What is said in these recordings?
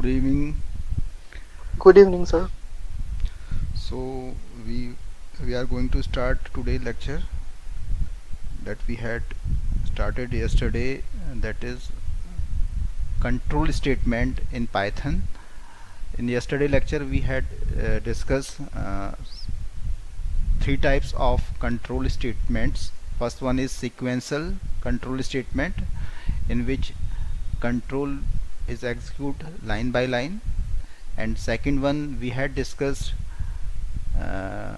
evening. Good evening, sir. So we are going to start today lecture that we had started yesterday. That is control statement in Python. In yesterday lecture, we had discussed three types of control statements. First one is sequential control statement, in which control is executed line by line, and second one we had discussed uh,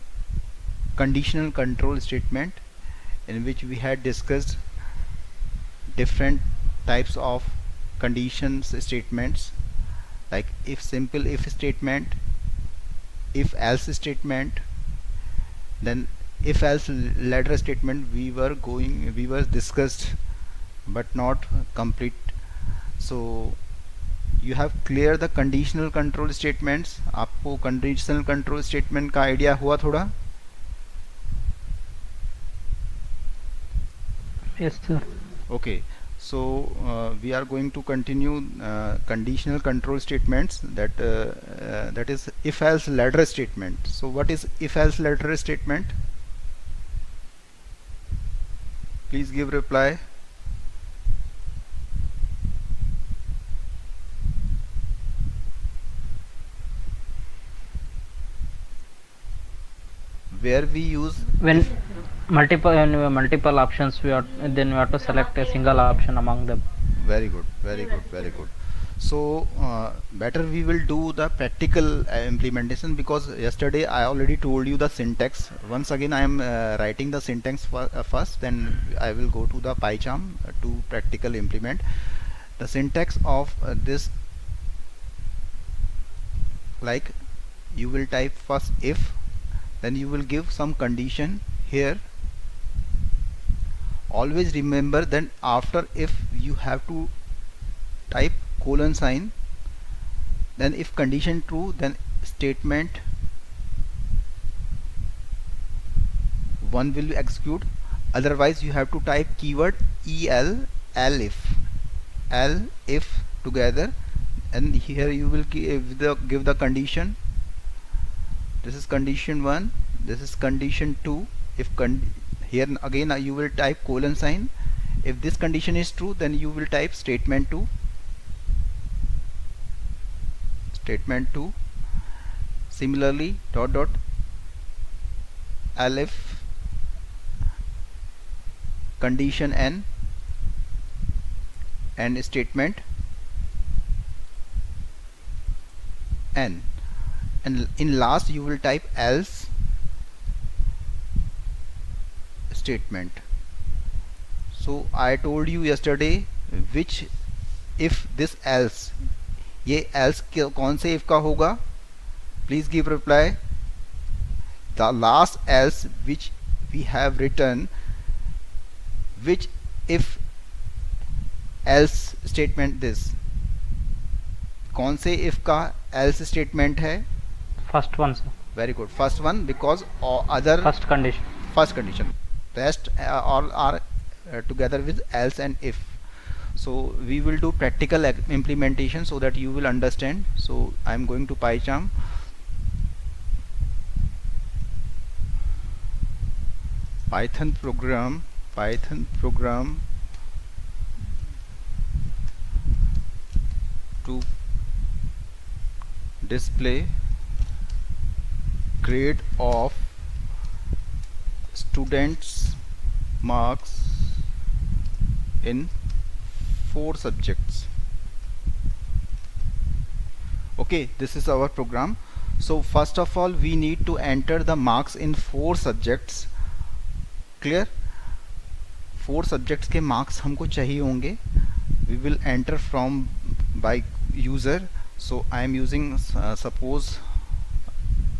conditional control statement, in which we had discussed different types of conditions statements, like if simple if statement, if else statement, then if else ladder statement we were discussed but not complete. So you have clear the conditional control statements. आपको conditional control statement का idea हुआ थोड़ा? Yes, sir. Okay, so we are going to continue conditional control statements, that is if else ladder statement. So what is if else ladder statement? Please give reply. Where we use When if. multiple options, we have to select a single option among them. Very good, very good, very good. So better we will do the practical implementation, because yesterday I already told you the syntax. Once again I am writing the syntax first, then I will go to the PyCharm to practical implement. The syntax of this, like, you will type first if, then you will give some condition here. Always remember that after if you have to type colon sign, then if condition true, then statement 1 will execute, otherwise you have to type keyword elif together, and here you will give the condition. This is condition 1, this is condition 2. If here again you will type colon sign. If this condition is true, then you will type statement 2. Similarly, dot dot elif condition n and statement n, and in last you will type else statement. So I told you yesterday which if this else, ये else कौन से if का होगा? Please give reply. The last else which we have written, which if else statement this, कौन से if का else statement है? First one, sir. Very good, first one, because other First condition. first condition, rest all are together with else and if. So we will do practical implementation so that you will understand. So I am going to PyCharm. Python program to display grade of students marks in 4 subjects. Okay, this is our program. So first of all we need to enter the marks in 4 subjects. Clear? 4 subjects के marks हमको चाहिए होंगे. We will enter from by user. So I am using suppose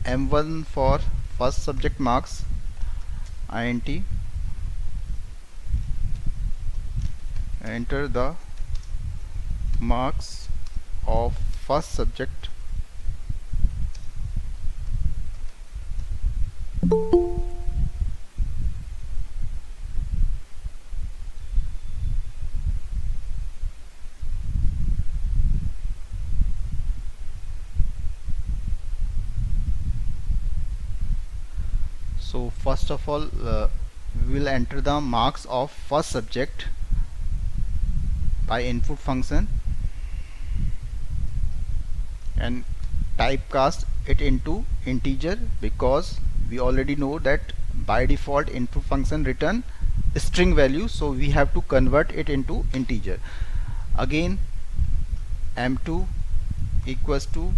M1 for first subject marks, int, enter the marks of first subject. So first of all, we will enter the marks of first subject by input function and typecast it into integer, because we already know that by default input function return string value, so we have to convert it into integer. Again, m2 equals to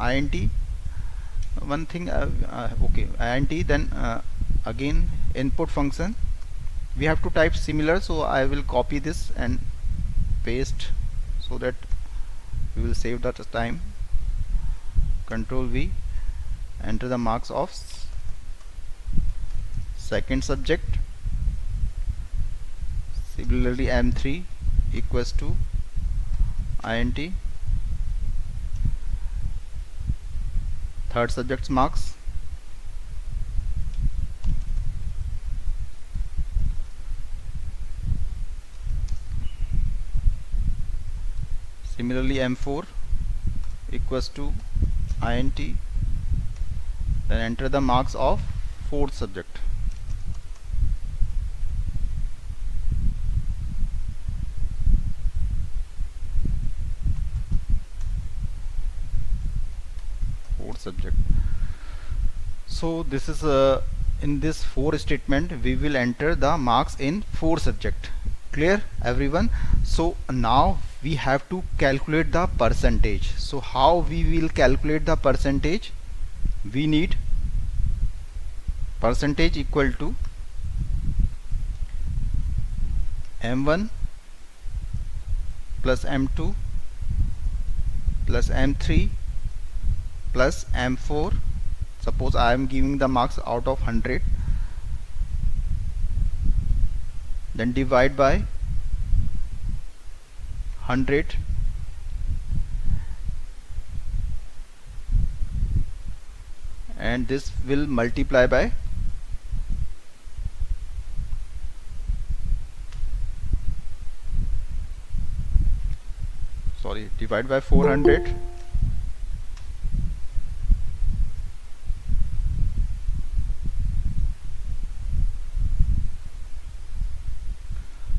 int, one thing, okay, int, then again input function we have to type similar, so I will copy this and paste so that we will save that time. Control V, enter the marks of second subject. Similarly, m3 equals to int, third subject's marks. Similarly, m4 equals to int, then enter the marks of fourth subject. Fourth subject. So this is in this for statement we will enter the marks in four subject. Clear everyone? So now we have to calculate the percentage. So how we will calculate the percentage? We need percentage equal to m1 plus m2 plus m3 plus m4. Suppose I am giving the marks out of 100, then divide by 100, and this will multiply by divide by 400,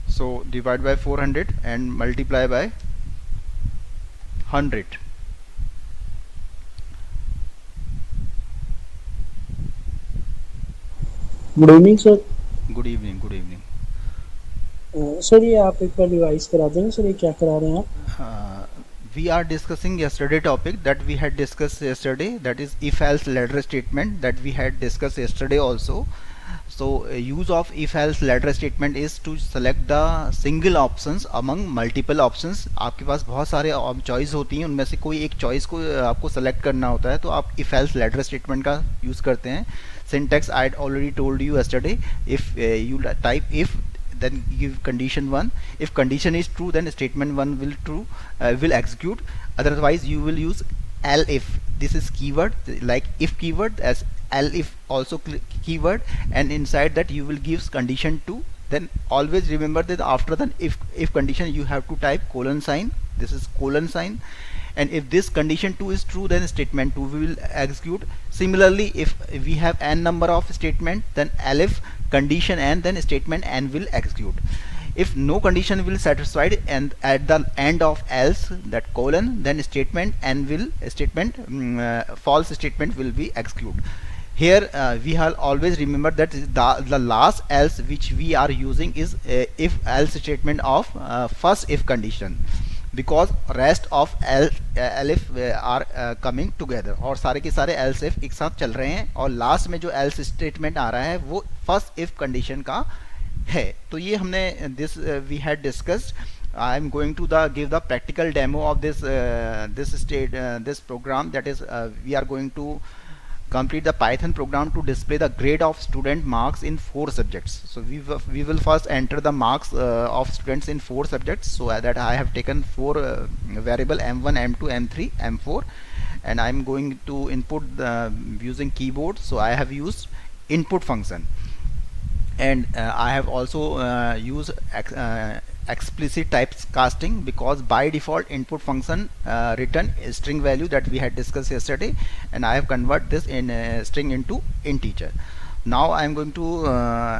so divide by 400 and multiply by 100. Good evening sir. Good evening, good evening sir ये आप एक बार revise करा देंगे sir, ये क्या करा रहे हैं आप? We are discussing yesterday topic that we had discussed yesterday, that is if else ladder statement that we had discussed yesterday also. So use of if else ladder statement is to select the single options among multiple options. आपके पास बहुत सारे choice होती हैं, उनमें से कोई एक choice को आपको सेलेक्ट करना होता है, तो आप if else ladder statement का यूज़ करते हैं. Syntax I had already told you yesterday. If you type if, then give condition 1. If condition is true, then statement 1 will execute. Otherwise you will use elif. This is keyword like if keyword, as elif also keyword, and inside that you will give condition 2. Then always remember that after the if condition you have to type colon sign. This is colon sign, and if this condition 2 is true, then statement 2 will execute. Similarly, if we have n number of statement, then elif condition n, then statement n will execute. If no condition will satisfied and at the end of else, that colon, then statement n will false statement will be executed. Here we have always remember that the last else which we are using is if else statement of first if condition, because rest of elif are coming together, और सारे के सारे else if एक साथ चल रहे हैं, और लास्ट में जो else statement आ रहा है वो फर्स्ट if condition का है. तो ये हमने this we had discussed. I am going to give the practical demo of this program, that is we are going to complete the Python program to display the grade of student marks in 4 subjects. So we will first enter the marks of students in 4 subjects. So that I have taken 4 variable m1, m2, m3, m4, and I'm going to input using keyboard. So I have used input function, and I have also used explicit typecasting, because by default input function return a string value that we had discussed yesterday, and I have convert this in string into integer. Now I am going to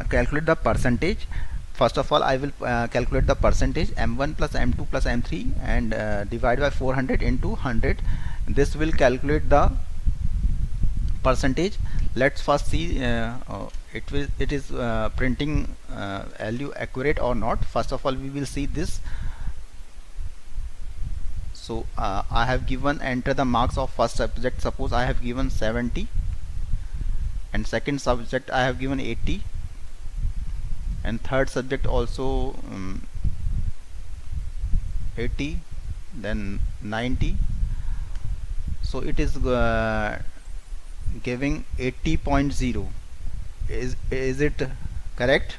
calculate the percentage. First of all, I will calculate the percentage m1 plus m2 plus m3 and divide by 400 into 100. This will calculate the percentage. Let's first see it is printing value accurate or not. First of all, we will see this. So I have given enter the marks of first subject. Suppose I have given 70, and second subject I have given 80, and third subject also 80, then 90. So it is giving 80.0. Is it correct?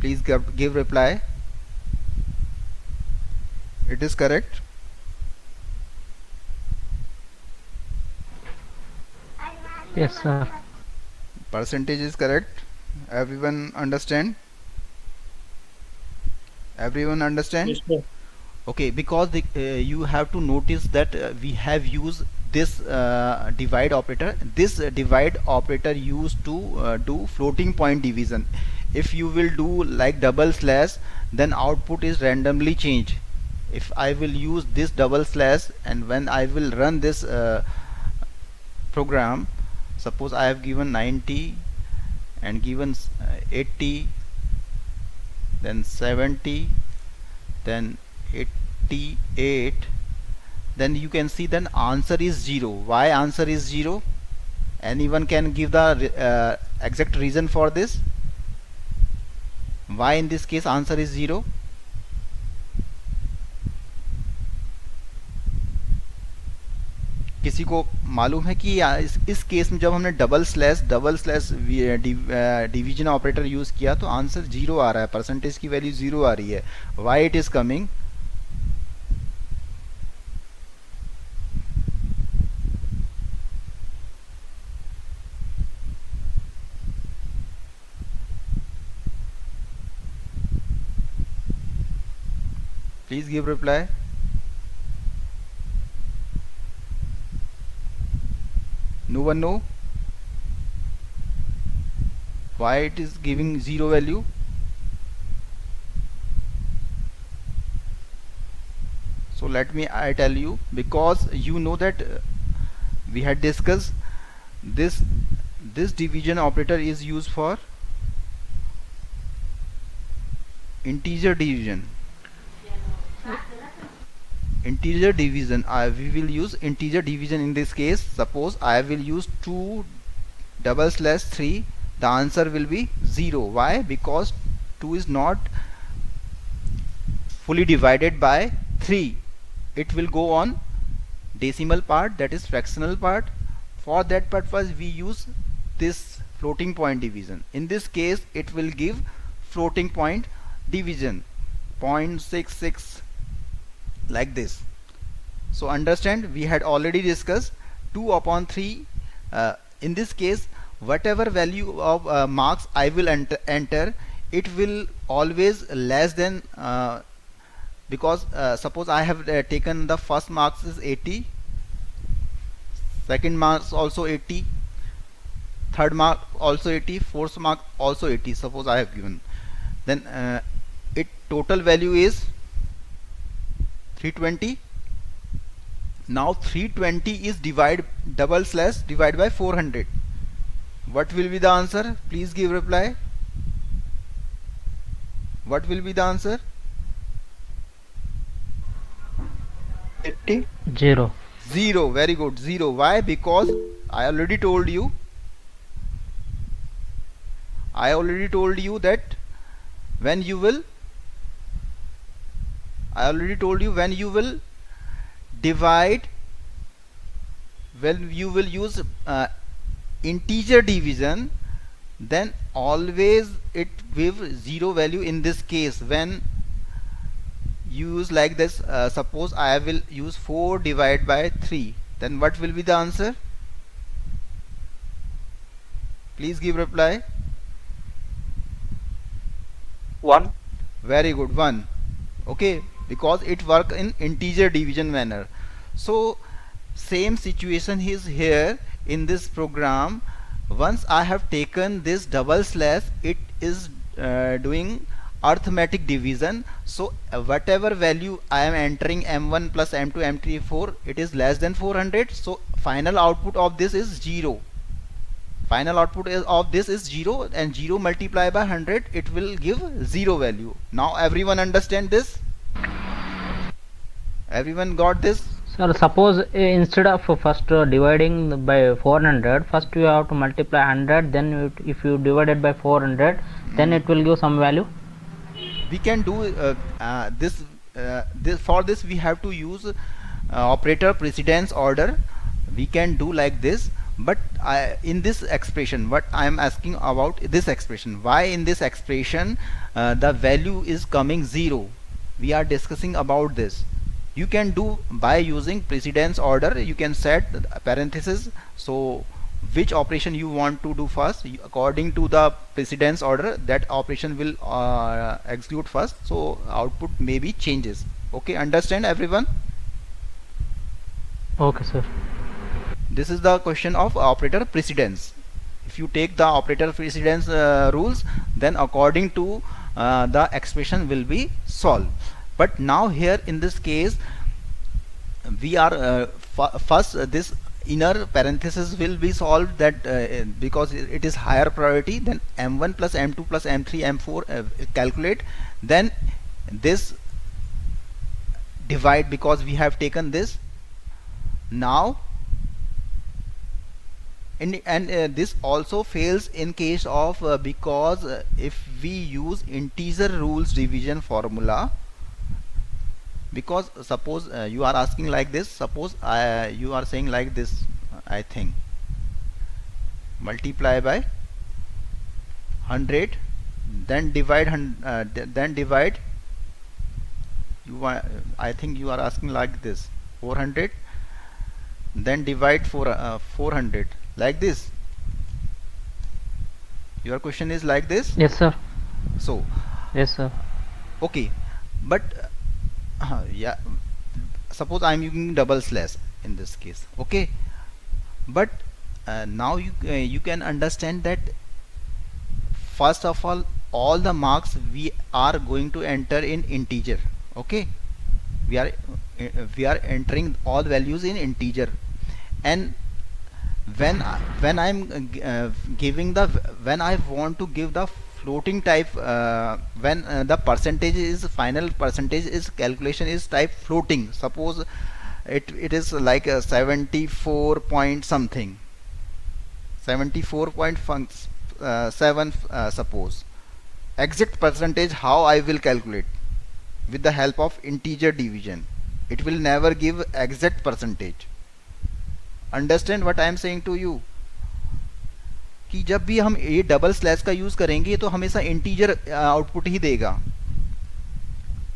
Please give reply. It is correct. Yes, sir. Percentage is correct. Everyone understand? Everyone understand? Yes, sir. Okay, because you have to notice that we have used this divide operator. This divide operator used to do floating point division. If you will do like double slash, then output is randomly changed. If I will use this double slash, and when I will run this program, suppose I have given 90 and given 80, then 70, then 88, then you can see then answer is 0. Why answer is 0? Anyone can give the exact reason for this? Why in this case answer is 0? किसी को मालूम है कि इस case में जब हमने double slash division operator use किया तो आंसर 0 आ रहा है, परसेंटेज की वैल्यू 0 आ रही है. Why it is coming? Please give reply. No one know why it is giving 0 value? So let me I tell you, because you know that we had discussed this division operator is used for integer division. Integer division, we will use integer division in this case. Suppose I will use 2 double slash 3, the answer will be 0. Why? Because 2 is not fully divided by 3. It will go on decimal part, that is fractional part. For that purpose we use this floating point division. In this case it will give floating point division 0.66 like this. So understand, we had already discussed 2 upon 3. In this case whatever value of marks I will enter, it will always less than because suppose I have taken the first marks is 80, second marks also 80, third mark also 80, fourth mark also 80, suppose I have given, then it total value is 320. Now 320 is double slash divide by 400. What will be the answer? Please give reply. What will be the answer? 80. 0. 0. Very good. 0. Why? Because I already told you that when you will divide, when you will use integer division, then always it give 0 value. In this case when you use like this, suppose I will use 4 divided by 3, then what will be the answer? Please give reply. 1. Very good. 1. okay, because it work in integer division manner. So same situation is here in this program. Once I have taken this double slash, it is doing arithmetic division. So whatever value I am entering, m1 plus m2 m3 4, it is less than 400. So final output of this is 0. Final output of this is 0, and 0 multiplied by 100, it will give 0 value. Now everyone understand this? Everyone got this? Sir, suppose instead of first dividing by 400, first you have to multiply 100, then if you divide it by 400, then it will give some value. We can do this. For this we have to use operator precedence order. We can do like this, but in this expression, what I am asking about this expression, why in this expression the value is coming 0? We are discussing about this. You can do by using precedence order. You can set parenthesis, so which operation you want to do first, according to the precedence order, that operation will execute first, so output maybe changes. Okay, understand everyone? Okay, sir. This is the question of operator precedence. If you take the operator precedence rules, then according to the expression will be solved. But now here in this case, we are first this inner parenthesis will be solved, that because it is higher priority, then m1 plus m2 plus m3 m4 calculate, then this divide, because we have taken this now. And this also fails in case of because if we use integer rules division formula, because suppose you are asking like this, suppose you are saying like this, I think multiply by 100, then divide you are, I think you are asking like this, 400, then divide 400, like this. Your question is like this? Yes, sir. So Yes, sir. okay, but yeah, suppose I am using double slash in this case, okay, but now you can understand that first of all the marks we are going to enter in integer, okay, we are entering all values in integer, and when I'm giving the, when I want to give the floating type, when the percentage is, final percentage is, calculation is type floating, suppose it is like a 74 point something, 74.7 suppose, exact percentage how I will calculate with the help of integer division, it will never give exact percentage. Understand what I am saying to you? कि जब भी हम ये double slash का use करेंगे तो हमेशा integer output ही देगा,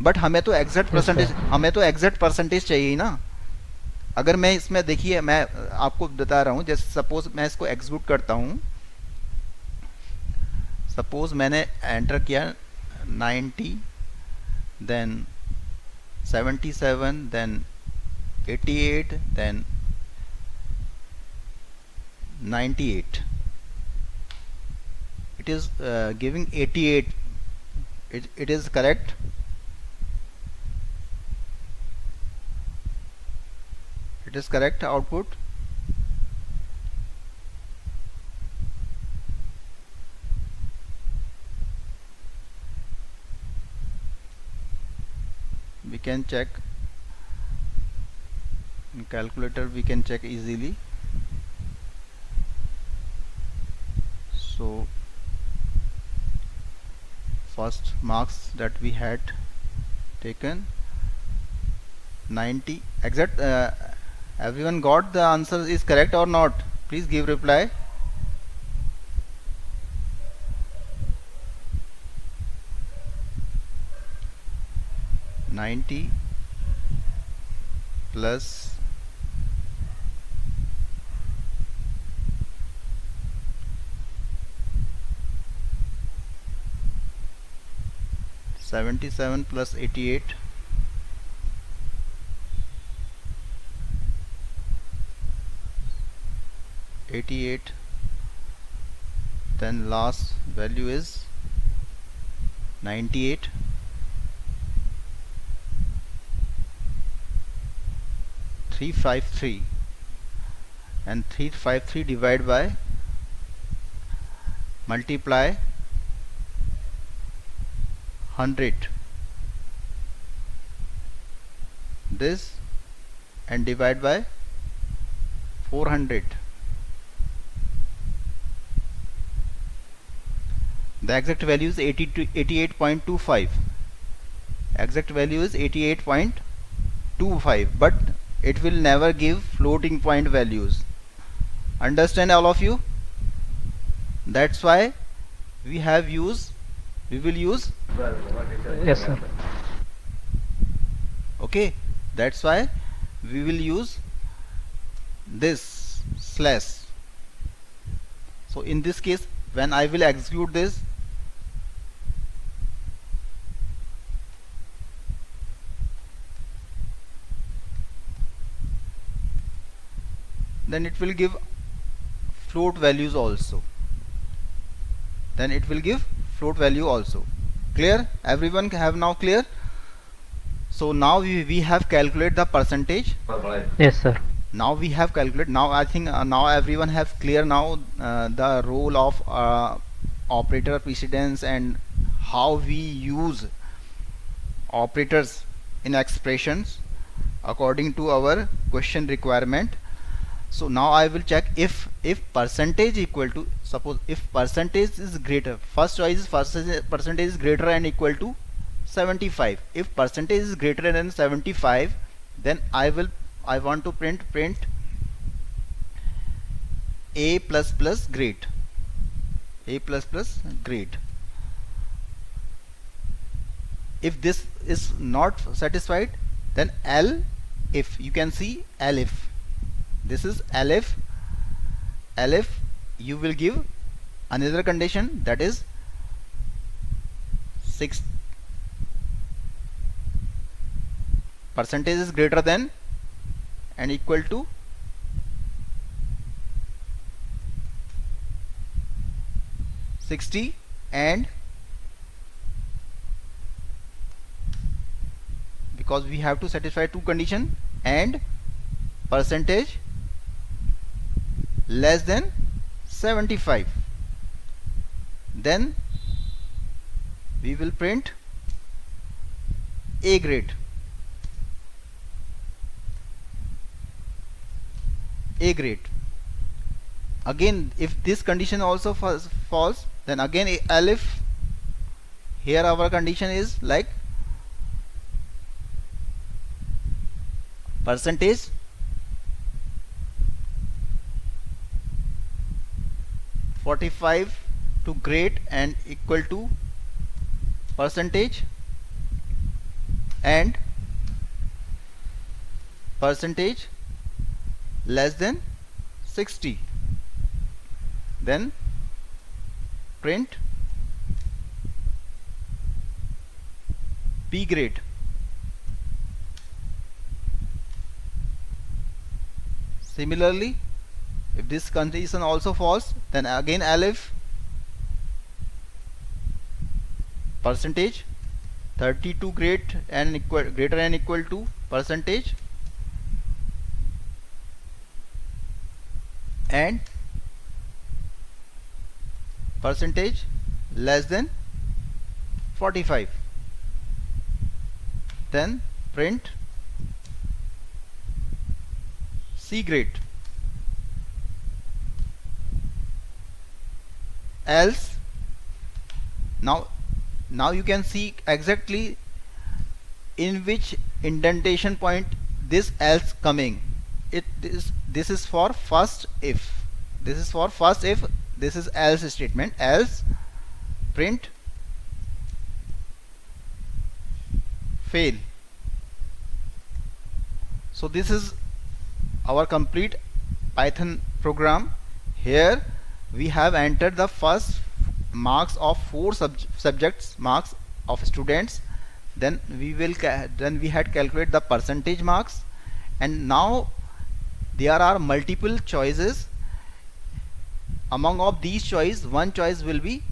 बट हमें तो एग्जैक्ट परसेंटेज, हमें तो एग्जैक्ट परसेंटेज चाहिए ना. अगर मैं इसमें देखिए, मैं आपको बता रहा हूँ, जैसे सपोज मैं इसको एग्जीक्यूट करता हूँ, सपोज मैंने एंटर किया 90, then 77, then 88, then 98. It is giving 88. It is correct. It is correct output. We can check in calculator, we can check easily. So first marks that we had taken 90 exact. Everyone got the answer is correct or not? Please give reply. $90 plus 78 77 plus 88, 88, then last value is 98, 353, and 353 divided by multiply 100 this and divide by 400. The exact value is 88.25. Exact value is 88.25, but it will never give floating point values. Understand all of you? That's why we will use Yes, sir. okay, that's why we will use this slash. So in this case, when I will execute this, then it will give float values also. Clear? Everyone have now clear? So now we have calculated the percentage. Yes, sir. Now we have calculated. Now I think now everyone have clear now the role of operator precedence and how we use operators in expressions according to our question requirement. So now I will check if percentage equal to, suppose if percentage is greater, first choice is percentage is greater and equal to 75. If percentage is greater than 75, then I want to print a plus plus grade. If this is not satisfied, then if you can see if this is if you will give another condition, that is 6 percentage is greater than and equal to 60, and because we have to satisfy two condition, and percentage less than 75, then we will print A grade. Again, if this condition also false, then again if here our condition is like percentage (45) to grade and equal to percentage, and percentage less than 60, then print B grade. Similarly, if this condition also false, then again if percentage 32 greater and equal to percentage, and percentage less than 45, then print C grade. Else, now you can see exactly in which indentation point this else coming. This is for first if. This is else statement. Else print fail. So this is our complete Python program. Here we have entered the first marks of 4 subjects marks of students then then we had calculate the percentage marks, and now there are multiple choices. Among of these choice, one choice will be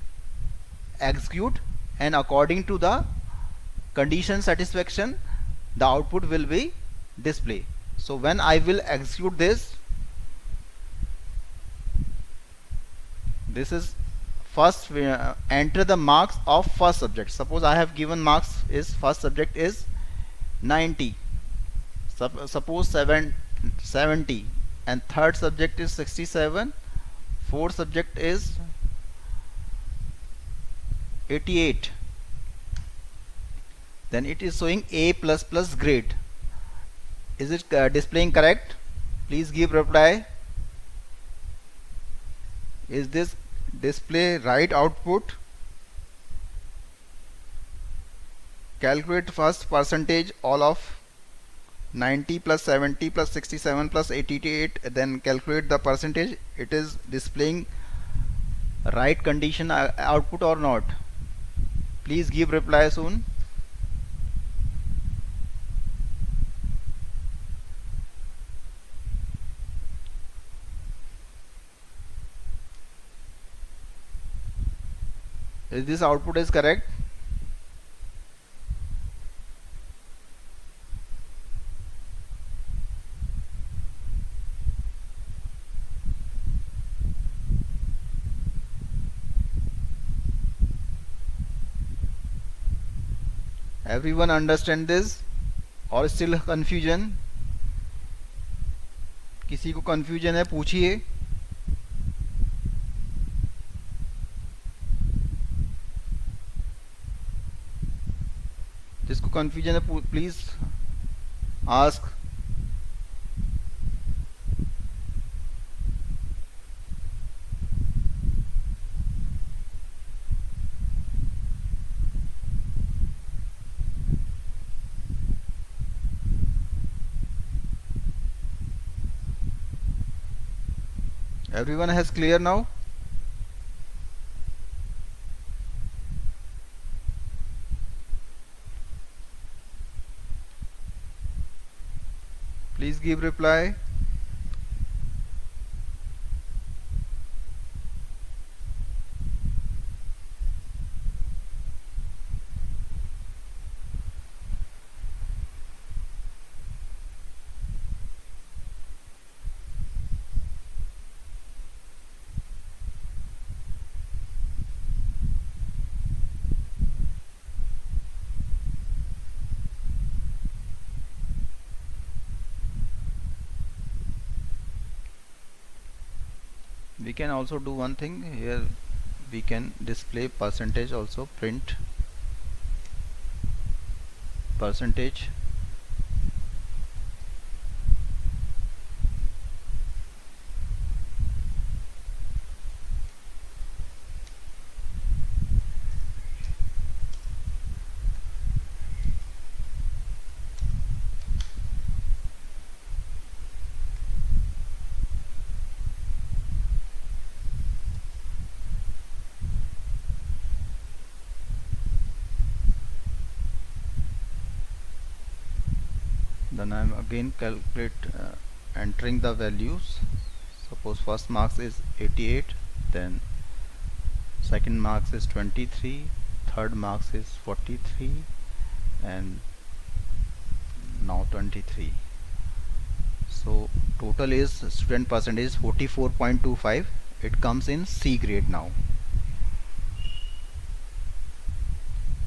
execute, and according to the condition satisfaction the output will be display. So when I will execute this, this is first enter the marks of first subject. Suppose I have given marks is first subject is 90, suppose 70, and third subject is 67, fourth subject is 88, then it is showing A++ grade. Is it displaying correct? Please give reply. Is this display right output? Calculate first percentage all of 90 plus 70 plus 67 plus 88, then calculate the percentage. It is displaying right condition output or not? Please give reply soon. Is this output is correct? Everyone understand this or still confusion? किसी को confusion है पूछिए. जिसको confusion है please ask. Everyone has clear now? Please give reply. We can also do one thing here. We can display percentage also. Print percentage. Then I am again calculate entering the values. Suppose first marks is 88, then second marks is 23, third marks is 43, and now 23. So total is student percentage 44.25. It comes in C grade now.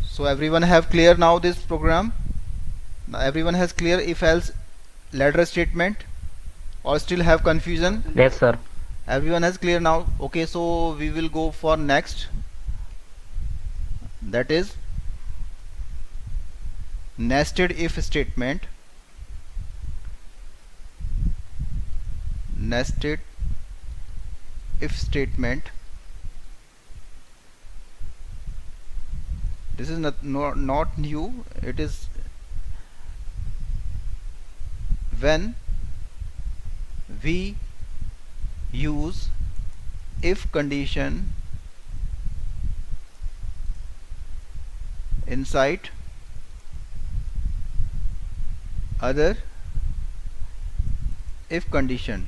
So everyone have clear now this program? Now everyone has clear if else ladder statement, or still have confusion? Yes, sir. Everyone has clear now. Okay, so we will go for next, that is nested if statement. Nested if statement. This is not new. It is when we use if condition inside other if condition.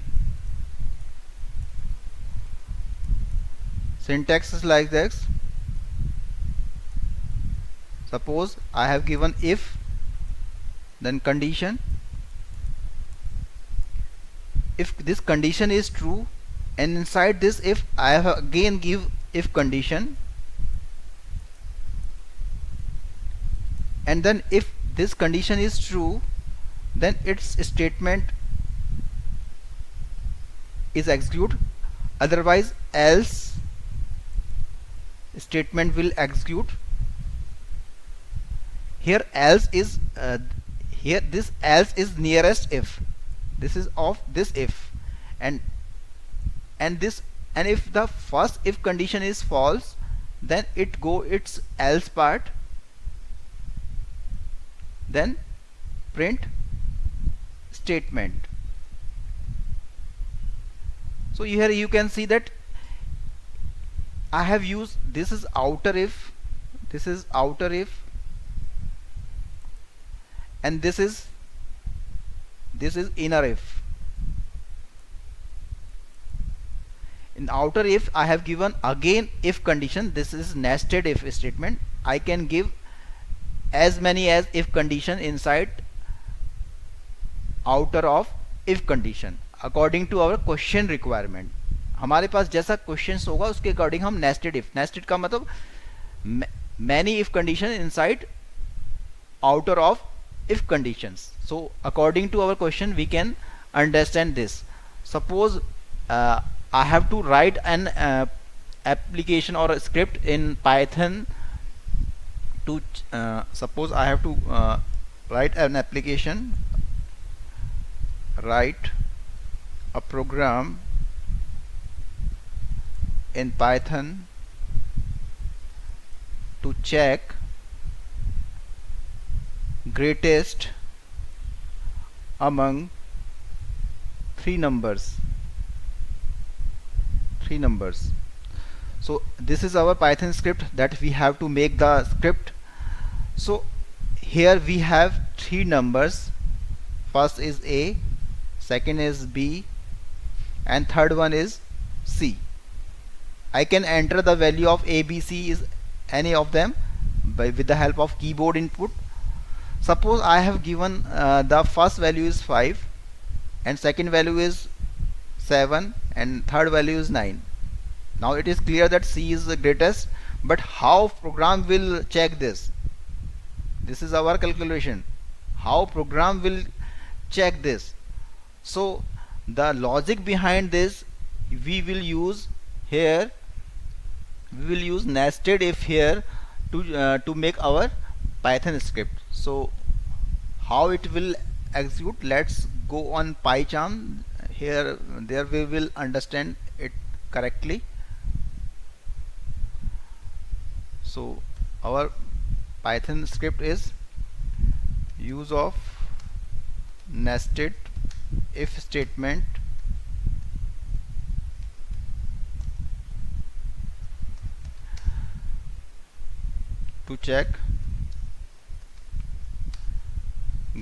Syntax is like this. Suppose I have given if, then condition. If this condition is true, and inside this if I have again give if condition, and then if this condition is true, then its statement is executed, otherwise else statement will execute. Here else is here this else is nearest if, this is of this if, and this, and if the first if condition is false, then it go its else part, then print statement. So here you can see that I have used, this is outer if, this is outer if, and this is inner if. In outer if I have given again if condition, this is nested if statement. I can give as many as if condition inside outer of if condition according to our question requirement. हमारे पास जैसा questions होगा उसके according हम nested if, nested का मतलब many if condition inside outer of if conditions. So according to our question we can understand this. Suppose I have to write an application or a script in Python to suppose I have to write an application, write a program in Python to check greatest among three numbers. So this is our Python script that we have to make the script. So here we have three numbers. First is A, second is B, and third one is C. I can enter the value of A, B, C is any of them with the help of keyboard input. Suppose I have given the first value is 5 and second value is 7 and third value is 9. Now it is clear that C is the greatest, but how program will check this? This is our calculation. How program will check this? So the logic behind this we will use here. We will use nested if here to make our Python script. So how it will execute, let's go on PyCharm. Here there we will understand it correctly. So our Python script is use of nested if statement to check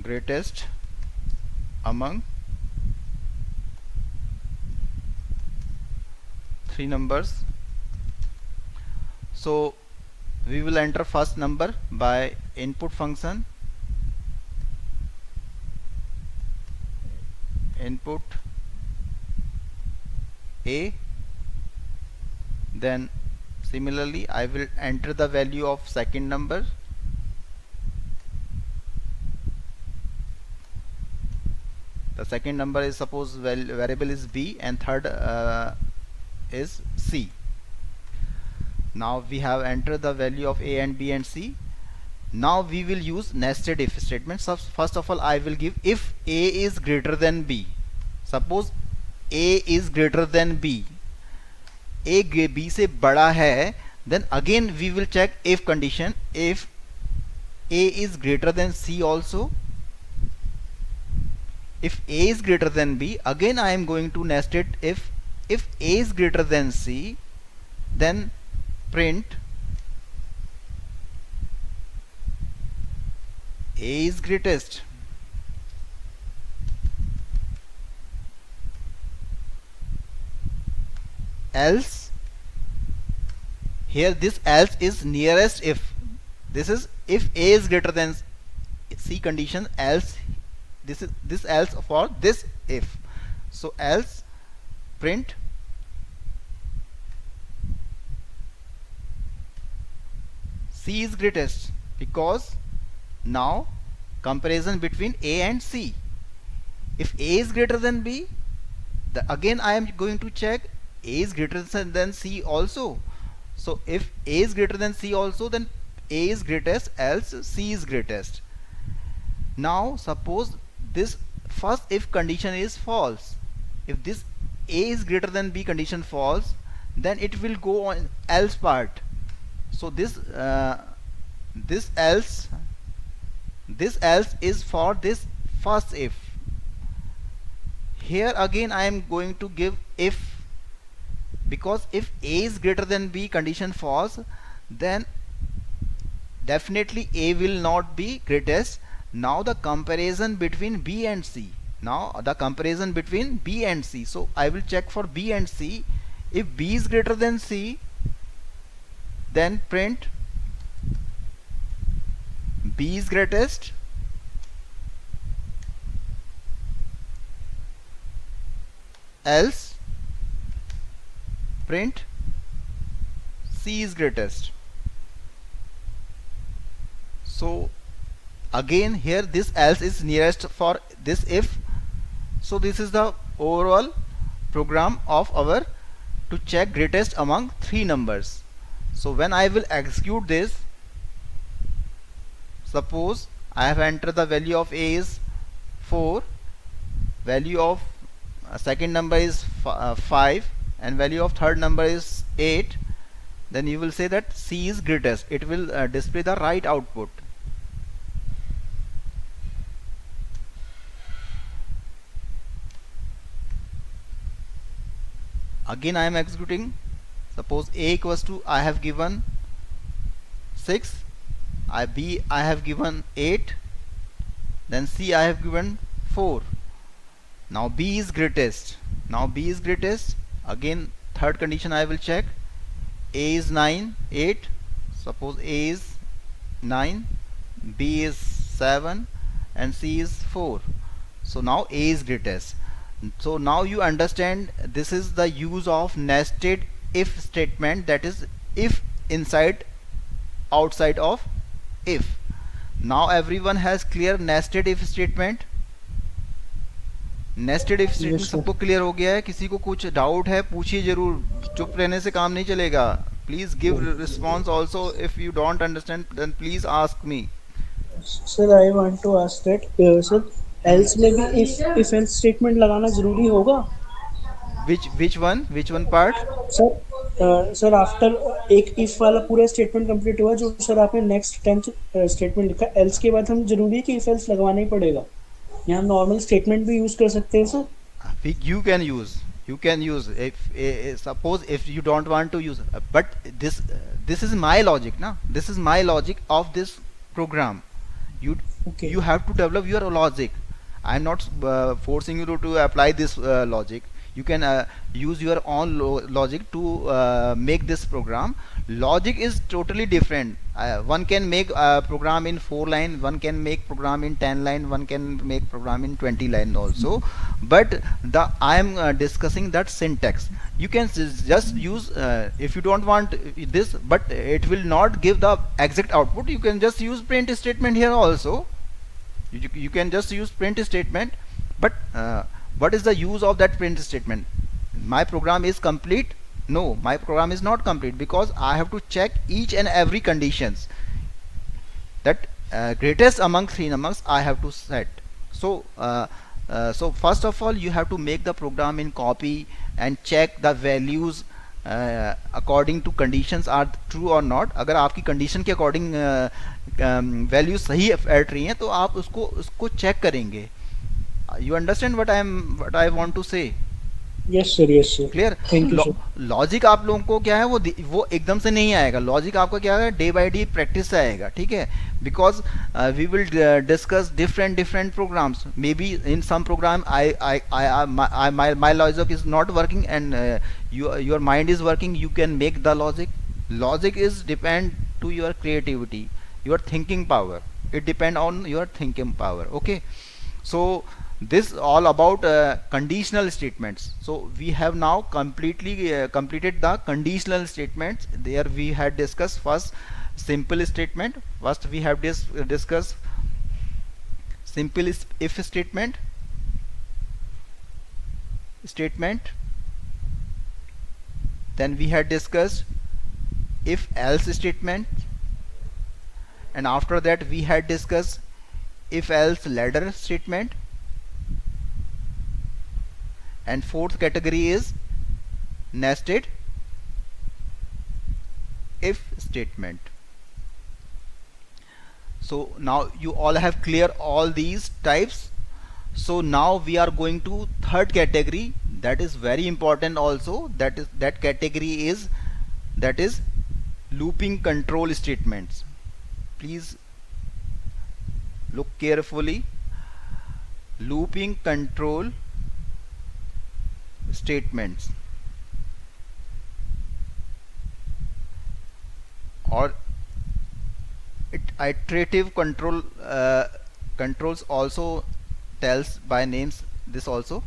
greatest among three numbers. So we will enter first number by input function, input A, then similarly I will enter the value of second number, the second number is suppose variable is B and third is C. Now we have entered the value of A and B and C. Now we will use nested if statement. So first of all I will give if A is greater than B. Suppose A is greater than B, A B से बड़ा है, then again we will check if condition if A is greater than C also. If A is greater than B, again I am going to nest it if A is greater than C, then print A is greatest. else, here this else is nearest if. This is if A is greater than C condition, else this else for this if. So else print C is greatest, because now comparison between A and C. If A is greater than B, again I am going to check A is greater than C also. So if A is greater than C also, then A is greatest, else C is greatest. Now suppose this first if condition is false. If this A is greater than B condition false, then it will go on else part. So this else is for this first if. Here again I am going to give if, because if A is greater than B condition false, then definitely A will not be greatest. Now the comparison between B and C. Now the comparison between B and C. So I will check for B and C. If B is greater than C, then print B is greatest, else print C is greatest. So again here this else is nearest for this if. So this is the overall program of our to check greatest among three numbers. So when I will execute this, suppose I have entered the value of A is 4, value of second number is 5, and value of third number is 8, then you will say that C is greatest. It will display the right output. Again I am executing. Suppose A equals to, I have given 6, B I have given 8, then C I have given 4. Now B is greatest. Now B is greatest. Again third condition I will check. A is 9, 8. Suppose A is 9, B is 7, and C is 4. So now A is greatest. So now you understand this is the use of nested if statement, that is if inside outside of if. Now everyone has clear nested if statement. Nested if statement सबको clear हो गया है? किसी को कुछ doubt है पूछिए जरूर, चुप रहने से काम नहीं चलेगा. Please give response also. If you don't understand then please ask me. Sir I want to ask that sir else में भी इफ एल्स स्टेटमेंट लगाना जरूरी होगा? which one part? Sir after एक इफ वाला पूरा स्टेटमेंट कंप्लीट हुआ जो सर आपने नेक्स्ट 10th स्टेटमेंट लिखा, एल्स के बाद हम जरूरी है कि इफ एल्स लगवाना ही पड़ेगा? यहाँ नॉर्मल स्टेटमेंट भी यूज कर सकते हैं sir? You can use if suppose if you don't want to use, but this is my logic na, this is my logic of this program. You have to develop your logic. I am not forcing you to apply this logic. You can use your own logic to make this program. Logic is totally different. One can make a program in 4 line, one can make program in 10 line, one can make program in 20 line also, but I am discussing that syntax. You can just use if you don't want this, but it will not give the exact output, you can just use print statement here also. You can just use print statement, but what is the use of that print statement? My program is complete? No, my program is not complete, because I have to check each and every conditions that greatest among 3 numbers I have to set. So so first of all you have to make the program in copy and check the values according to conditions are true or not. अगर आपकी condition के according values सही add रही हैं तो आप उसको check करेंगे. You understand what I want to say? Yes sir, yes sir, clear? Thank you sir. Logic आप लोगों को क्या है, वो एकदम से नहीं आएगा, लॉजिक आपका क्या है, डे बाय डे प्रैक्टिस से आएगा, ठीक है? Because we will discuss different different programs, maybe in some program I my logic is not working, and your mind is working, you can make the logic is depend to your creativity, your thinking power, it depend on your thinking power. Okay, so this all about conditional statements. So we have now completely completed the conditional statements. There we had discussed first simple statement, first we have discussed simple if statement, then we had discussed if else statement, and after that we had discussed if else ladder statement, and fourth category is nested if statement. So now you all have clear all these types. So now we are going to third category, that is very important also, that category is, that is looping control statements. Please look carefully. Looping control statements or iterative controls also tells by names this also,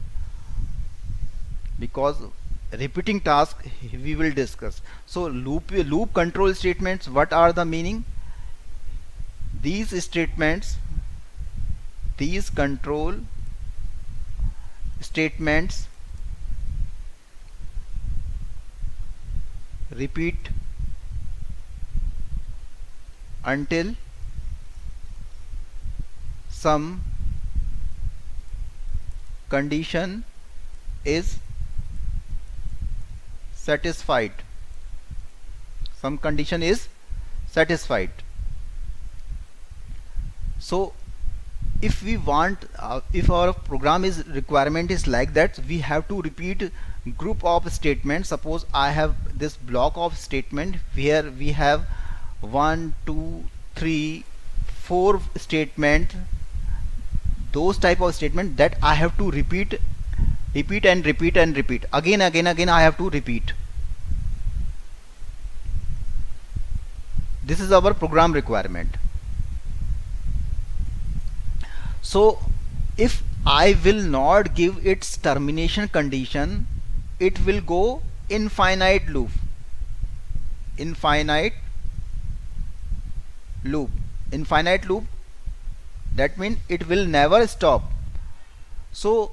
because repeating task we will discuss. So loop control statements, what are the meaning? These statements, these control statements repeat until some condition is satisfied. Some condition is satisfied. So if we want if our program is requirement is like that, we have to repeat group of statements. Suppose I have this block of statement where we have 1 2 3 4 statement, those type of statement that I have to repeat and repeat and repeat again I have to repeat. This is our program requirement. So if I will not give its termination condition, it will go infinite loop. Infinite loop. That means it will never stop. So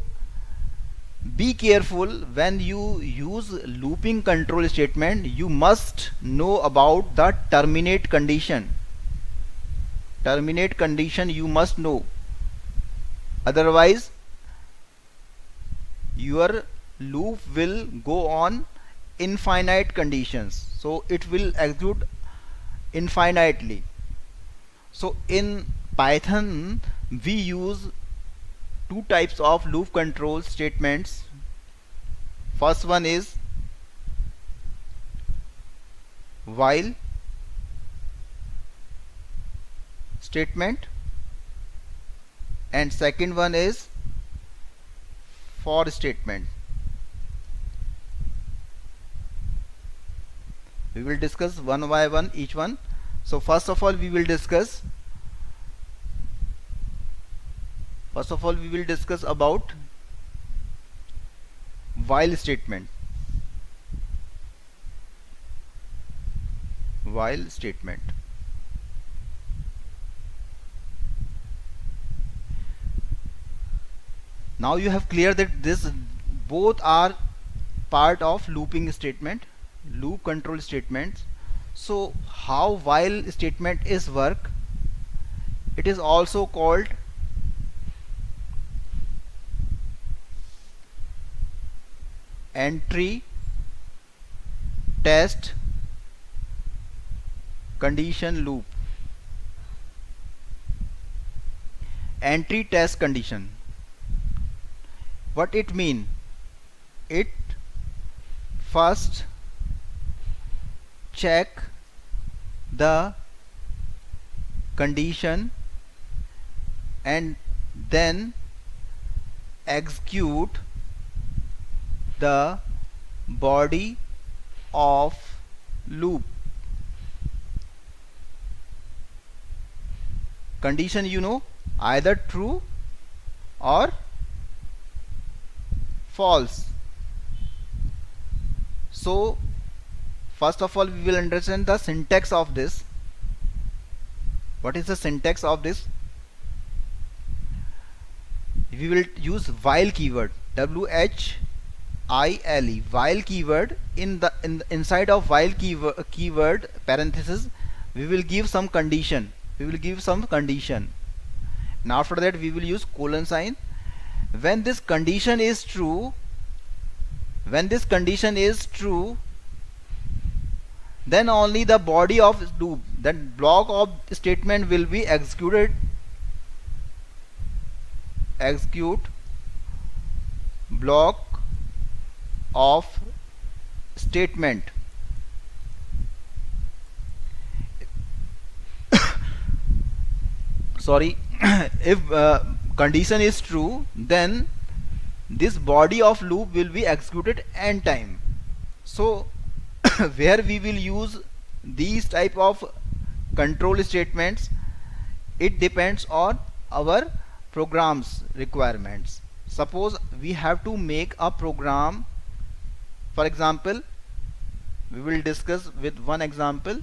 be careful when you use looping control statement. You must know about the terminate condition. Terminate condition you must know. Otherwise your loop will go on infinite conditions, so it will execute infinitely. So in Python we use two types of loop control statements. First one is while statement, and second one is for statement. We will discuss one by one each one. So first of all we will discuss about while statement. While statement. Now you have clear that this both are part of looping statement, loop control statements. So how while statement is work? It is also called entry test condition loop. Entry test condition. What it mean? it first check the condition and then execute the body of loop. Condition, you know, either true or false. So first of all we will understand the syntax of this. What is the syntax of this? We will use while keyword, WHILE, while keyword. Inside of while keyword parenthesis we will give some condition. And after that we will use colon sign. When this condition is true, then only the body of loop, that block of statement will be executed. Execute block of statement. Sorry. If condition is true, then this body of loop will be executed n time. So where we will use these type of control statements, it depends on our program's requirements. Suppose we have to make a program. For example, we will discuss with one example.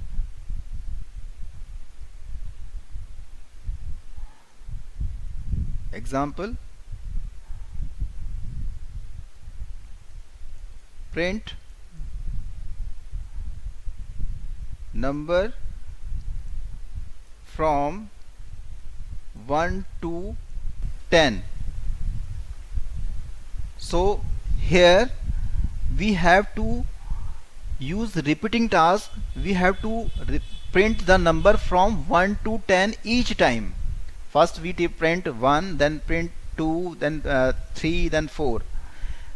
Print number from 1 to 10. So here we have to use repeating task. We have to print the number from 1 to 10 each time. First we print 1, then print 2, then 3, then 4.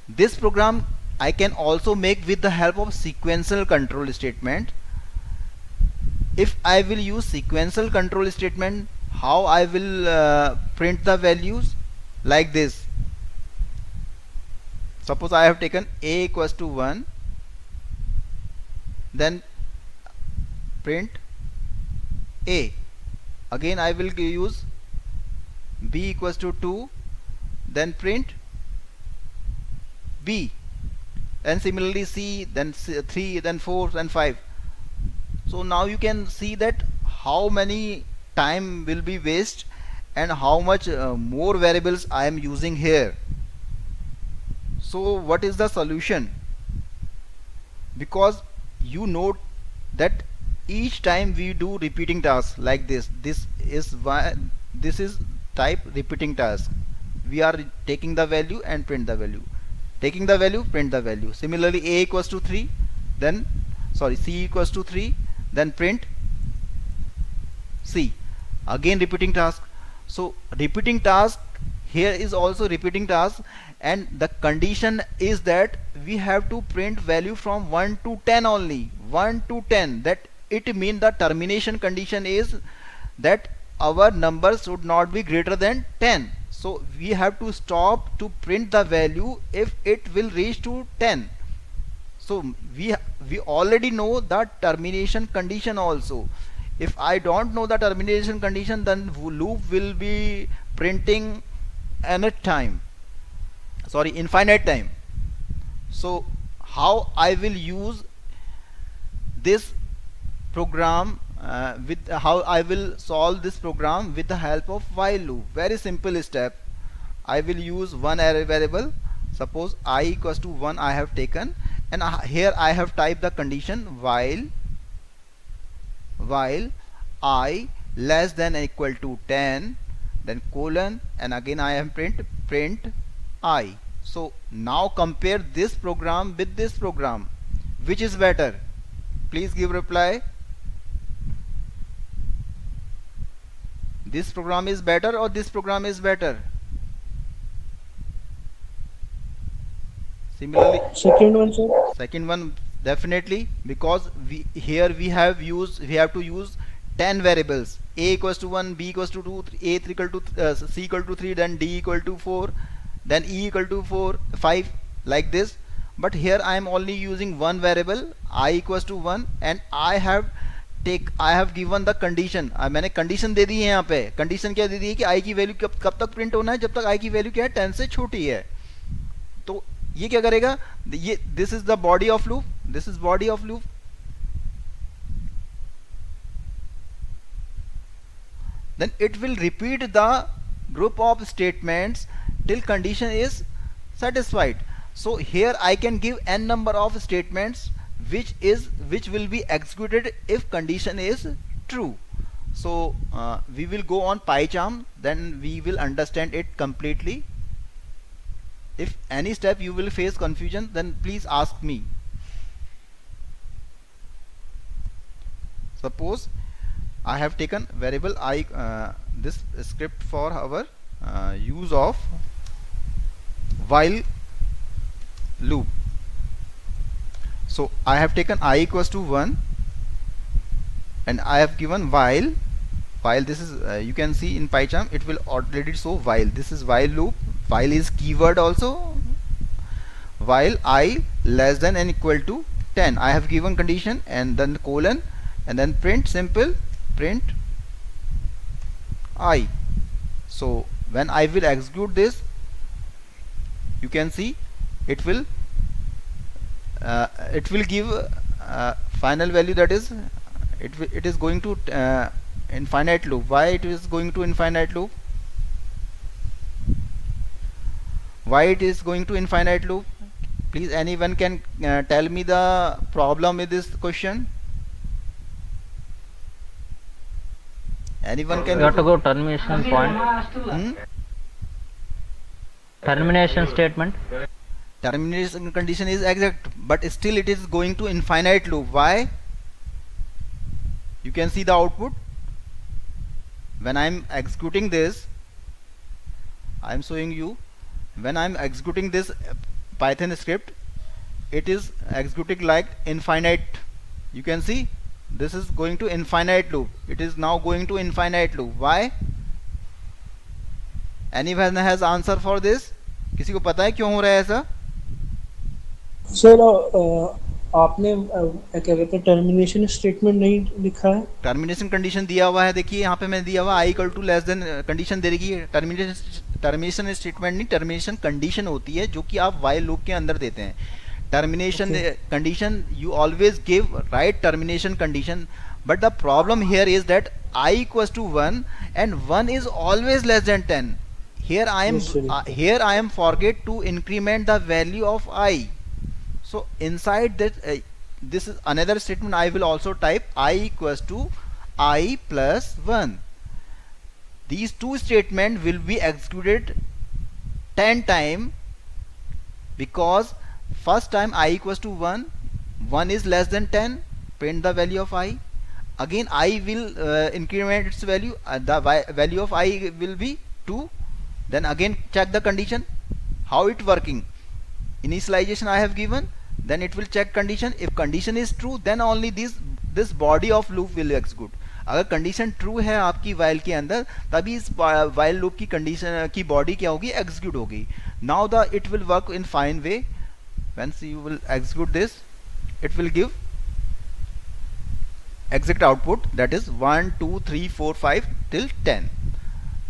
This program I can also make with the help of sequential control statement. If I will use sequential control statement, how I will print the values? Like this. Suppose I have taken a equals to 1, then print a. Again I will use b equals to 2, then print b, and similarly c, then 3, then 4, and 5. So now you can see that how many time will be waste and how much more variables I am using here. So what is the solution? Because you note that each time we do repeating tasks like this, this is type repeating task. We are taking the value and print the value, taking the value, print the value. Similarly, a equals to 3, then c equals to 3, then print c. Again repeating task. So repeating task here is also repeating task, and the condition is that we have to print value from 1 to 10 only. 1 to 10, that it means the termination condition is that our number should not be greater than 10. So we have to stop to print the value if it will reach to 10. So we already know the termination condition also. If I don't know the termination condition, then loop will be printing infinite time. So how I will use this program, how I will solve this program with the help of while loop? Very simple step. I will use one array variable. Suppose I equals to 1 I have taken, and here I have typed the condition while I less than or equal to 10, then colon, and again I am print I. So now compare this program with this program. Which is better? Please give reply. This program is better or this program is better? Similarly, second one, sir. second one definitely, because here we have to use 10 variables: a equals to 1, b equals to 2, a equal to c equal to 3, then d equal to 4, then e equal to 4 5, like this. But here I am only using one variable, I equals to 1, and I have given the condition. मैंने condition दे दी है यहाँ पे. Condition क्या दे दी है कि i की value कब तक प्रिंट होना है, जब तक i की वैल्यू क्या है 10 से छोटी है. तो ये क्या करेगा, ये this is the body of loop, this is body of loop. Then it will repeat the group of statements till condition is satisfied. So here I can give n number of statements which will be executed if condition is true. So we will go on PyCharm, then we will understand it completely. If any step you will face confusion, then please ask me. Suppose I have taken variable I, this script for our use of while loop. So I have taken I equals to 1, and I have given while this is you can see in PyCharm it will already show while. This is while loop. While is keyword also. While I less than n equal to 10, I have given condition and then colon, and then print, simple print I. So when I will execute this, you can see it will give final value, that is it is going to infinite loop. Why it is going to infinite loop? Why it is going to infinite loop? Please, anyone can tell me the problem with this question? Anyone can? You have to go termination point. Termination statement. Termination condition is exact, but still it is going to infinite loop. Why? You can see the output. When I am executing this, I am showing you. When I am executing this Python script, it is executing like infinite. You can see this is going to infinite loop. It is now going to infinite loop. Why? Anyone has answer for this? किसी को पता है क्यों हो रहा है ऐसा? Sir आपने क्या कहते हैं टर्मिनेशन स्टेटमेंट नहीं लिखा है. टर्मिनेशन कंडीशन दिया हुआ है, देखिए यहाँ पे मैं दिया हुआ i equal to less than condition दे रही है. टर्मिनेशन स्टेटमेंट नहीं, टर्मिनेशन कंडीशन होती है जो कि आप वाइल लूप के अंदर देते हैं. Termination condition, you always give right termination condition, but the problem here is that I equals to 1 and 1 is always less than 10. Here I am forget to increment the value of I. So inside that this is another statement. I will also type I equals to I plus 1. These two statements will be executed 10 times, because first time I equals to 1 is less than 10, print the value of I. Again I will increment its value, the value of I will be 2. Then again check the condition, how it working. Initialization I have given, then it will check condition. If condition is true, then only this body of loop will execute. अगर condition true है आपकी while के अंदर, तभी इस while loop की condition की body क्या होगी, एग्जीक्यूट होगी. Now the it will work in fine way. Once you will execute this, it will give exact output, that is 1 2 3 4 5 till 10.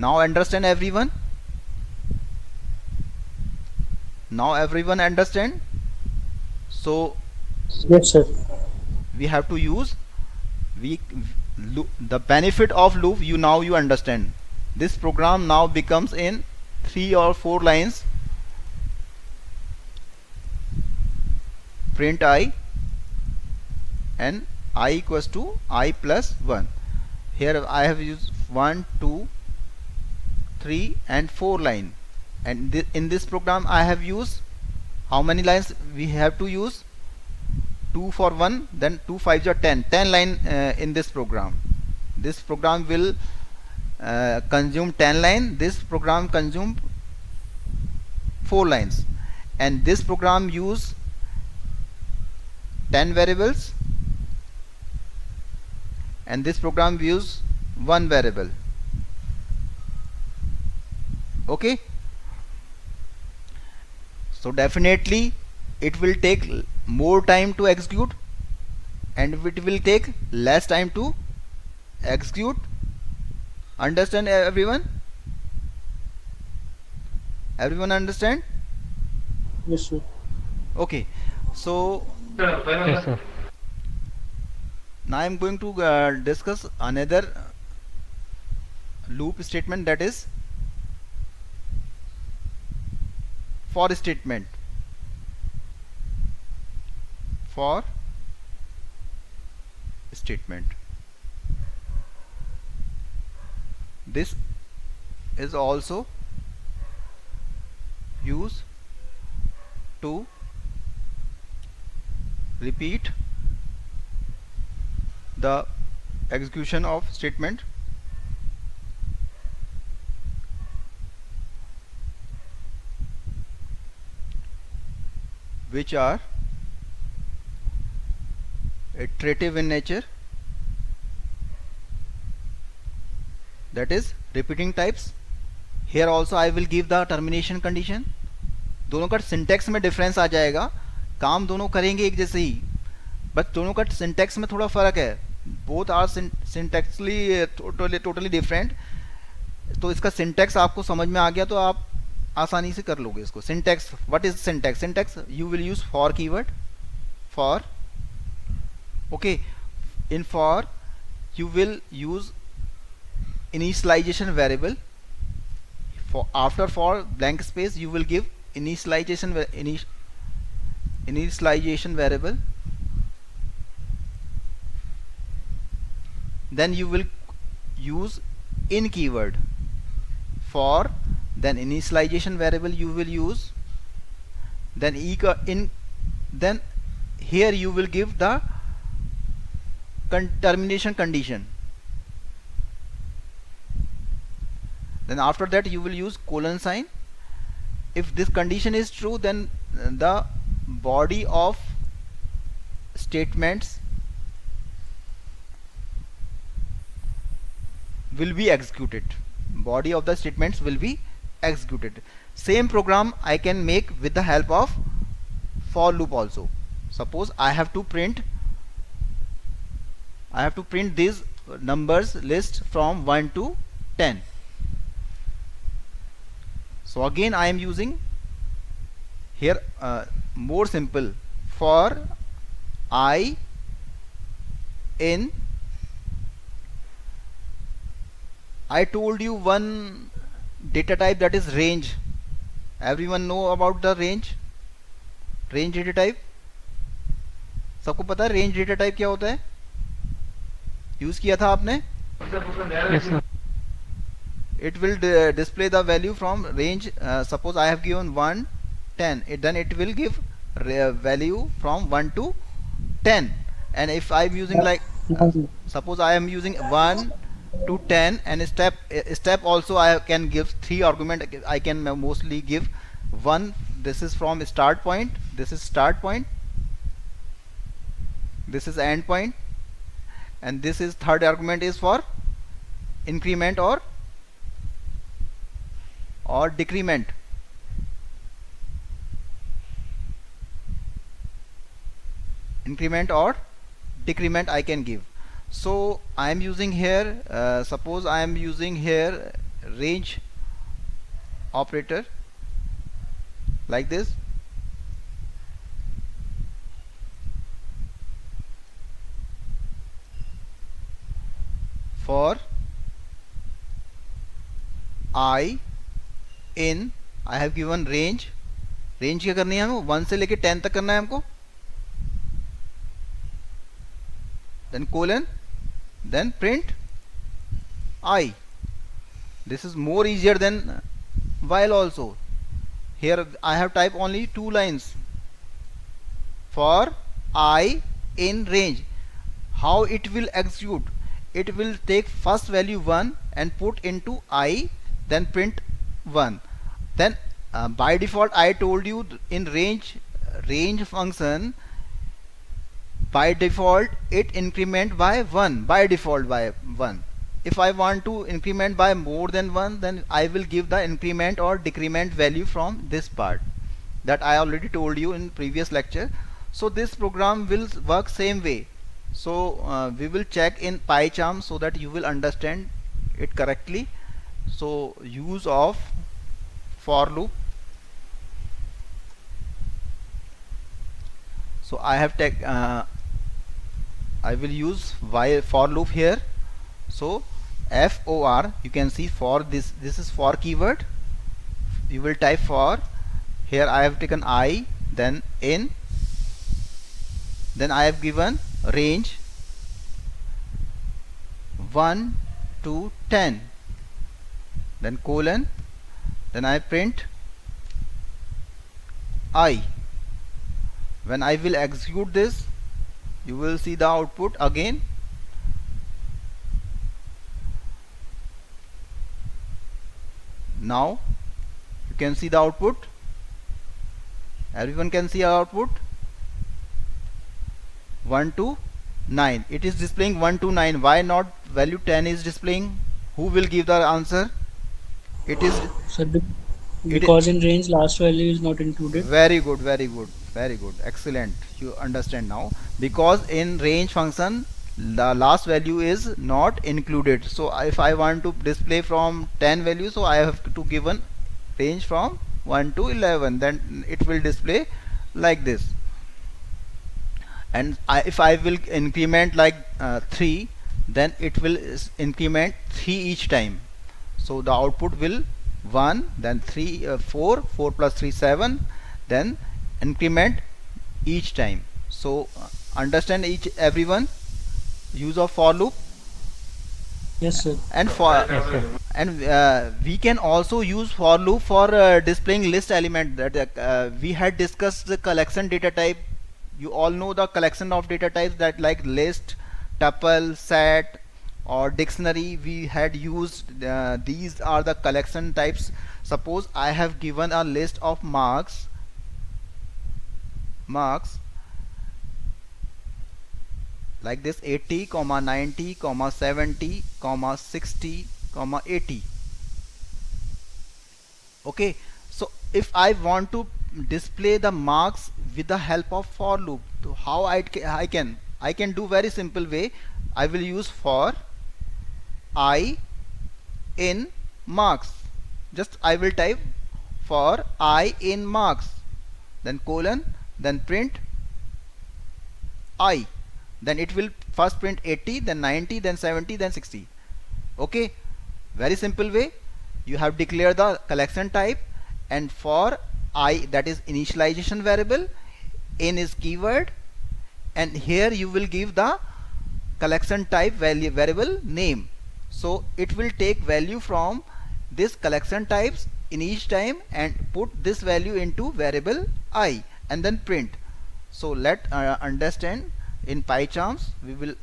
Now understand everyone? Now everyone understand? So yes sir. We have to use the benefit of loop. You understand. This program now becomes in 3 or 4 lines. Print I and I equals to I plus 1. Here I have used 1 2 3 and 4 line, and in this program I have used how many lines we have to use? 2 for 1, then 2 5s are 10 line in this program. This program will consume 10 line. This program consume 4 lines, and this program use 10 variables and this program use one variable. Okay, so definitely it will take more time to execute and it will take less time to execute. Understand everyone? Everyone understand? Yes, sir. Okay, so Yes, sir. now I am going to discuss another loop statement, that is for statement. For statement, this is also used to repeat the execution of statement which are iterative in nature, that is repeating types. Here also I will give the termination condition. दोनों का syntax में difference आ जाएगा, काम दोनों करेंगे एक जैसे ही, but दोनों का सिंटेक्स में थोड़ा फर्क है. Both are syntactically totally different. तो इसका सिंटेक्स आपको समझ में आ गया तो आप आसानी से कर लोगे इसको. Syntax, what is syntax? Syntax you will use for keyword. For, okay, in for you will use initialization variable. For after for blank space you will give initialization initialization variable, then you will use in keyword. For then initialization variable you will use, then in, then here you will give the termination condition, then after that you will use colon sign. If this condition is true, then the body of statements will be executed. Body of the statements will be executed. Same program I can make with the help of for loop also. Suppose I have to print these numbers list from 1 to 10. So again I am using here more simple, for I in, I told you one data type, that is range. Everyone know about the range data type? सबको पता है range data type क्या होता है? Use किया था आपने? Yes, sir. It will display the value from range. Suppose I have given 1 10, then it will give value from 1 to 10. And if I am using like suppose I am using 1 to 10 and step also I can give 3 argument. I can mostly give 1. This is from start point, this is start point, this is end point, and this is third argument is for increment or decrement. Increment or decrement I can give. So I am using here suppose I am using here range operator like this. For I in, I have given range. Range क्या करनी है हमको? 1 से लेके 10 तक करना है हमको. Then colon, then print I. This is more easier than while also. Here I have typed only 2 lines. For I in range. How it will execute? It will take first value 1 and put into I, then print 1. Then by default I told you in range function, by default it increment by 1, by default by 1. If I want to increment by more than 1, then I will give the increment or decrement value from this part that I already told you in previous lecture. So this program will work same way. So we will check in PyCharm so that you will understand it correctly. So use of for loop. So I have I will use while for loop here. So for, you can see for this is for keyword. You will type for. Here I have taken I, then in, then I have given range 1 to 10, then colon, then I print I. When I will execute this, you will see the output again. Now you can see the output. Everyone can see our output. 1 to 9. It is displaying 1 to 9. Why not value 10 is displaying? Who will give the answer? It is Sir, because in range last value is not included. very good, very good, very good, excellent. You understand now, because in range function the last value is not included. So if I want to display from 10 value, so I have to give one range from 1 to 11, then it will display like this. And if I will increment like 3, then it will increment 3 each time. So the output will 1, then 3, 4 plus 3 7, then increment each time. So understand everyone use of for loop. Yes, sir. And we can also use for loop for displaying list element that we had discussed the collection data type. You all know the collection of data types that like list, tuple, set or dictionary. We had used these are the collection types. Suppose I have given a list of marks like this: 80, 90, 70, 60, 80. Okay, so if I want to display the marks with the help of for loop, so how I can do very simple way. I will use for I in marks. Just I will type for I in marks, then colon, then print I. Then it will first print 80, then 90, then 70, then 60. Okay, very simple way. You have declared the collection type, and for I, that is initialization variable, in is keyword, and here you will give the collection type variable name. So it will take value from this collection types in each time and put this value into variable I and then print. So let understand in PyCharm. We will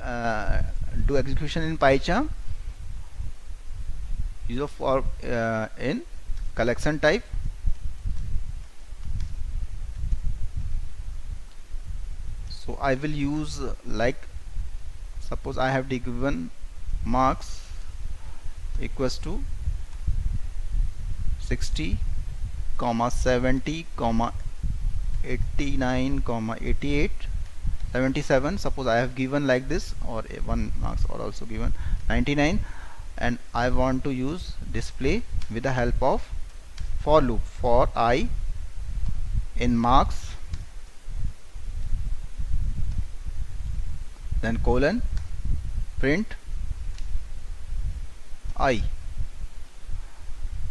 do execution in PyCharm. Use of for in collection type. So I will use like, suppose I have given marks equals to 60, 70, 89, 88, 77. Suppose I have given like this, or one marks or also given 99, and I want to use display with the help of for loop for I in marks, then colon, print I.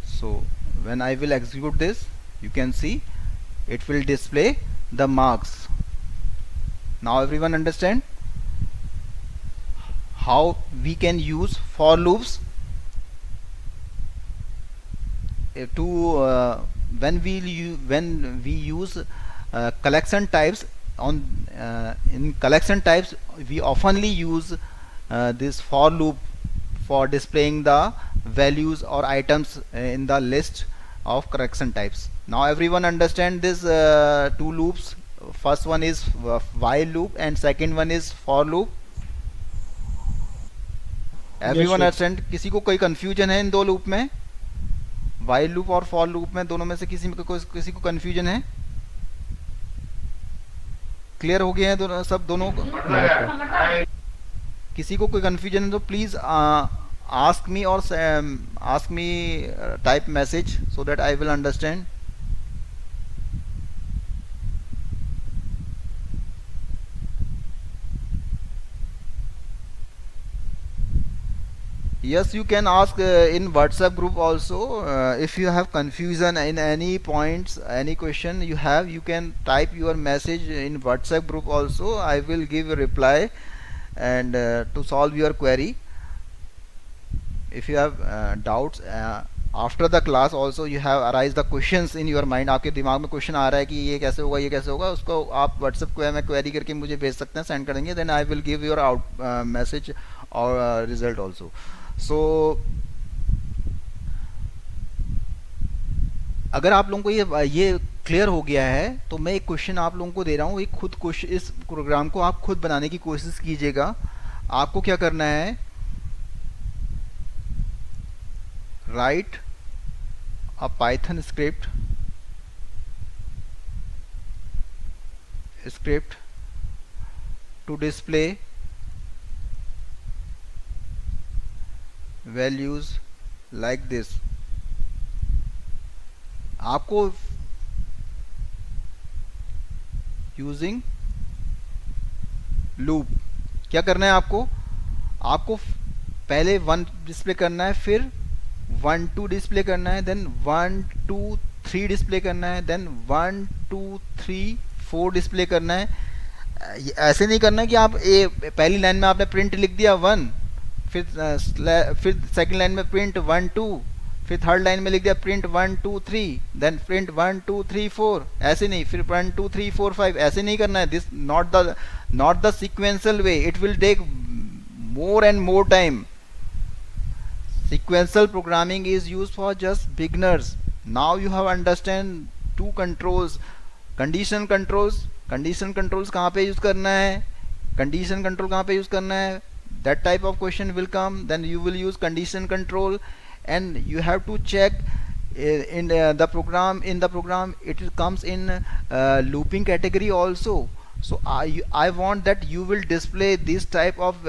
So when I will execute this, you can see it will display the marks. Now everyone understand how we can use for loops to when we use collection types on in collection types. We oftenly use this for loop for displaying the values or items in the list of correction types. Now everyone understand this two loops. First one is while loop and second one is for loop. Everyone sir. understand? किसी को कोई confusion है इन दो loop में? while loop और for loop में दोनों में से किसी को confusion है? क्लियर हो गए हैं दोनों सब दोनों को? किसी को कोई confusion है तो please ask me or ask me type message so that I will understand. Yes, you can ask in WhatsApp group also. If you have confusion in any points, any question you have, you can type your message in WhatsApp group also. I will give a reply and to solve your query. If you have doubts after the class also, you have arise the questions in your mind. आपके दिमाग में question आ रहा है कि ये कैसे होगा, ये कैसे होगा, उसको आप WhatsApp में क्वेरी करके मुझे भेज सकते हैं, सेंड कर देंगे. Then I will give your out message और रिजल्ट ऑल्सो. सो अगर आप लोगों को ये क्लियर हो गया है तो मैं एक क्वेश्चन आप लोगों को दे रहा हूँ. एक खुद क्वेश्चन, इस प्रोग्राम को आप खुद बनाने की कोशिश कीजिएगा. आपको क्या करना है, write a Python script to display values like this. आपको using loop क्या करना है, आपको पहले 1 डिस्प्ले करना है, फिर 1 2 डिस्प्ले करना है, देन 1 2 3 डिस्प्ले करना है, देन 1 2 3 4 डिस्प्ले करना है. ऐसे नहीं करना है कि आप पहली लाइन में आपने प्रिंट लिख दिया 1, फिर सेकंड लाइन में प्रिंट 1 2, फिर थर्ड लाइन में लिख दिया प्रिंट 1 2 3, देन प्रिंट 1 2 3 4. ऐसे नहीं, फिर 1 2 3 4 5 ऐसे नहीं करना है. This not the sequential way. It will take more and more time. Sequential programming is used for just beginners. Now you have understand two controls. Condition controls कहाँ पे यूज करना है, condition control कहाँ पे यूज करना है. That type of question will come, then you will use condition control, and you have to check in the program it comes in looping category also. So I want that you will display this type of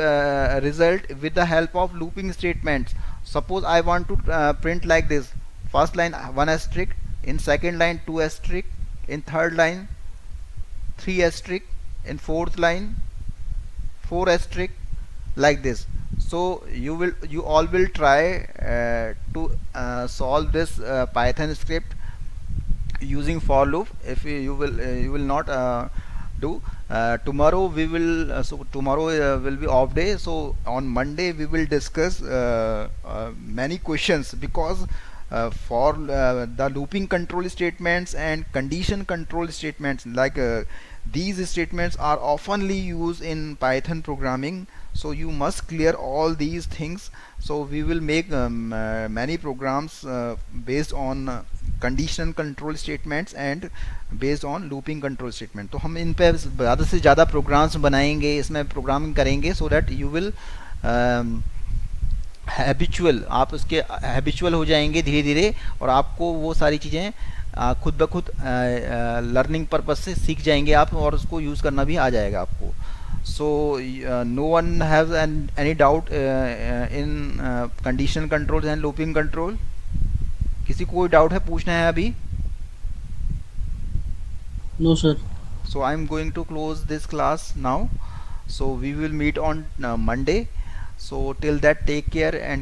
result with the help of looping statements. Suppose I want to print like this: first line 1 asterisk, in second line 2 asterisk, in third line 3 asterisk, in fourth line 4 asterisk, like this. So you all will try to solve this Python script using for loop. If you will not do tomorrow, we will tomorrow will be off day, so on Monday we will discuss many questions, because for the looping control statements and condition control statements, like these statements are oftenly used in Python programming, so you must clear all these things. So we will make many programs based on condition control statements and based on looping control statement. तो हम इन पे ज़्यादा से ज़्यादा programmes बनाएंगे, इसमें programming करेंगे, so that you will habitual, आप उसके हैबिचुअल हो जाएंगे धीरे धीरे, और आपको वो सारी चीज़ें खुद ब खुद लर्निंग पर्पस से सीख जाएंगे आप, और उसको यूज़ करना भी आ जाएगा आपको. So no one has any doubt in condition control and looping control? किसी को कोई डाउट है, पूछना है अभी? No sir. So I am going to close this class now. So we will meet on Monday. So till that, take care and